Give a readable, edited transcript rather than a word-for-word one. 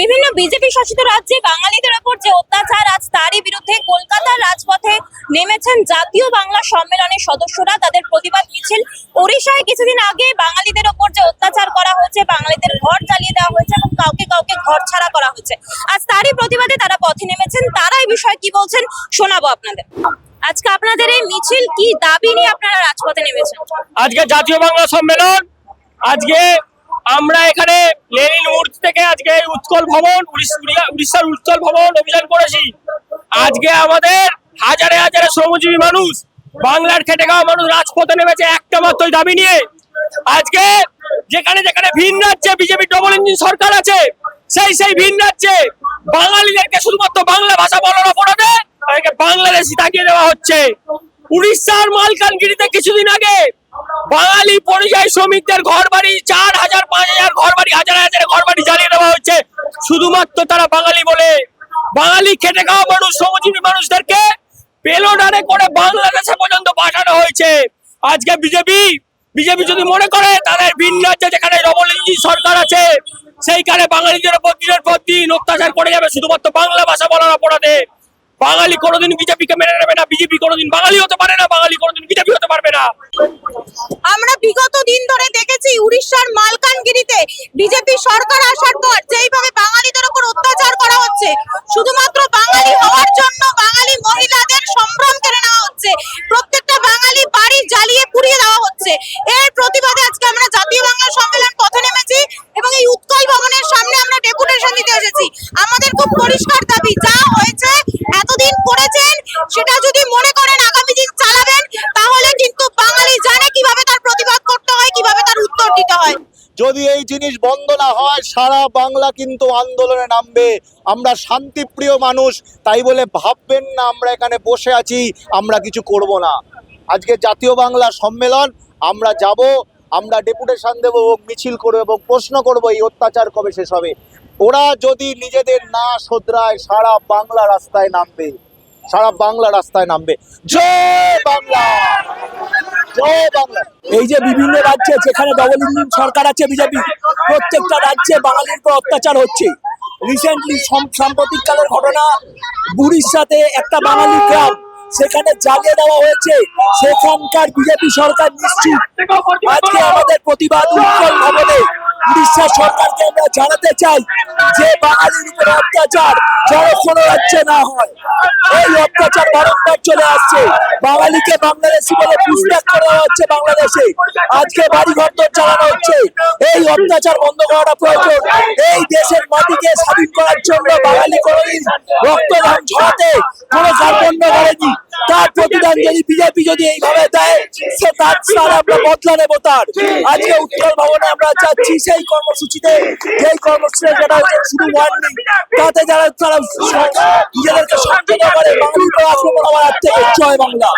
বিভিন্ন বিজেপি শাসিত রাজ্যে বাঙালিদের ওপর যে অত্যাচার, আজ তারই বিরুদ্ধে কলকাতার রাজপথে নেমেছেন জাতীয় বাংলা সম্মেলনের সদস্যরা। তাদের প্রতিবাদ মিছিল। ওড়িশায় কিছুদিন আগে বাঙালিদের ওপর যে অত্যাচার করা হয়েছে, বাঙালিদের ঘর জ্বালিয়ে দেওয়া হয়েছে এবং কাউকে কাউকে ঘর ছাড়া করা হয়েছে, আজ তারই প্রতিবাদে তারা পথে নেমেছেন। তারা এই বিষয়ে কি বলছেন শোনাবো আপনাদের। আজকে আপনাদের এই মিছিল, কি দাবি নিয়ে আপনারা রাজপথে নেমেছেন? আজকে জাতীয় বাংলা সম্মেলন। আজকে আমরা এখানে লেনিন মূর্তি থেকে আজকে উৎকল ভবন, উড়িষ্যার উৎকল ভবন অভিযান করেছি। আজকে আমাদের হাজারে হাজারে শ্রমজীবী মানুষ, বাংলার খেটে খাওয়া মানুষ রাজপথে নেমেছে একটা মাত্র দাবি নিয়ে। আজকে যেখানে যেখানে ভিন রাজ্যে বিজেপি ডবল ইঞ্জিন সরকার আছে, সেই ভিন রাজ্যে বাঙালিদেরকে শুধুমাত্র বাংলা ভাষা বলার অপরাধে বাংলাদেশি তাকিয়ে দেওয়া হচ্ছে। উড়িষ্যার মালকানগিরিতে কিছুদিন আগে বাঙালি পরিযায়ী শ্রমিকদের ঘর বাড়ি 4,000 5,000 ঘর বাড়ি, হাজার হাজার ঘর বাড়ি জ্বালিয়ে দেওয়া হচ্ছে শুধুমাত্র তারা বাঙালি বলে। বাঙালি খেটে খাওয়া মানুষ, শ্রমজীবী মানুষদেরকে পেলোডারে করে বাংলাদেশে পর্যন্ত পাঠানো হয়েছে। আজকে বিজেপি যদি মনে করে তাদের ভিন রাজ্যে যেখানে ডবল ইঞ্জিন সরকার আছে সেইখানে বাঙালিদের উপর দিনের পর দিন অত্যাচার করে যাবে শুধুমাত্র বাংলা ভাষা বলার অপরাধে। বাঙালি কোনোদিন বিজেপিকে মেনে নেবে না, বিজেপি কোনোদিন বাঙালি হতে পারে না, বাঙালি কোনোদিন বিজেপি হতে পারবে না। আমরা বিগত দিন ধরে দেখেছি উড়িষ্যার মালকানগিরিতে বিজেপি সরকার আসার পর যেইভাবে বাঙালিদের উপর অত্যাচার করা হচ্ছে, শুধুমাত্র বাঙালি হওয়ার জন্য বাঙালি মহিলাদের সম্ভ্রম কেড়ে নেওয়া হচ্ছে, প্রত্যেকটা বাঙালি বাড়ি জ্বালিয়ে পুড়িয়ে দেওয়া হচ্ছে। এর প্রতিবাদে আজকে আমরা জাতীয় বাংলা সম্মেলন পথে নেমেছি এবং এই উৎকল ভবনের সামনে আমরা ডেপুটেশন দিতে এসেছি। আমাদের খুব পরিষ্কার দাবি, যা হয়েছে এতদিন করেছেন সেটা যদি মনে করেন আগামী দিন চালাবেন, তাহলে কিন্তু বাঙালি জানে কিভাবে তার প্রতিবাদ করতে হয়, কিভাবে তার উত্তর দিতে হয়। যদি এই জিনিস বন্ধ না হয় সারা বাংলা কিন্তু আন্দোলনে নামবে। আমরা শান্তিপ্রিয় মানুষ, তাই বলে ভাববেন না আমরা এখানে বসে আছি, আমরা কিছু করব না। আজকে জাতীয় বাংলা সম্মেলন, আমরা যাব, আমরা ডেপুটেশন দেব এবং মিছিল করব এবং প্রশ্ন করব এই অত্যাচার কবে শেষ হবে। ওরা যদি নিজেদের না শোধরায় সারা বাংলা রাস্তায় নামবে, সারা বাংলা রাস্তায় নামবে। জয় বাংলা, জয় বাংলা। এই যে বিভিন্ন রাজ্যে যেখানে ডবল ইঞ্জিন সরকার আছে বিজেপি, প্রত্যেকটা রাজ্যে বাঙালির উপর অত্যাচার হচ্ছে। রিসেন্টলি সাম্প্রতিককালের ঘটনা, উড়িষ্যাতে একটা বাঙালি গ্রাম সেখানে জ্বালিয়ে দেওয়া হয়েছে। সেখানকার বিজেপি সরকার নিশ্চুপ। আজকে আমাদের প্রতিবাদ উৎকল ভবনে উড়িষ্যা সরকারকে আমরা জানাতে চাই যে বাঙালির উপর অত্যাচার যেন কোনো রাজ্যে না হয়। এই অত্যাচার বারংবার চলে আসছে, বাঙালিকে বাংলাদেশি বলে পুষব্যাক করা হচ্ছে বাংলাদেশে, আজকে বাড়িঘর দর চালানো হচ্ছে। এই অত্যাচার বন্ধ করাটা প্রয়োজন। এই দেশের মাটিকে স্বাধীন করার জন্য বাঙালি কোনোদিন রক্তদান ঝরাতে কোনো কার্পণ্য করেনি। তার প্রতিদান যদি বিজেপি যদি এইভাবে দেয়, সে তার আমরা বদলা নেবো তার। আজকে উৎকল ভবনে আমরা যাচ্ছি সেই কর্মসূচিতে, যেই কর্মসূচিতে যেটা হচ্ছে শুধু ওয়ার্নিং, তাতে যারা তারা নিজেদেরকে সংযত করে বাঙালির আক্রমণ হওয়ার থেকে। জয় বাংলা।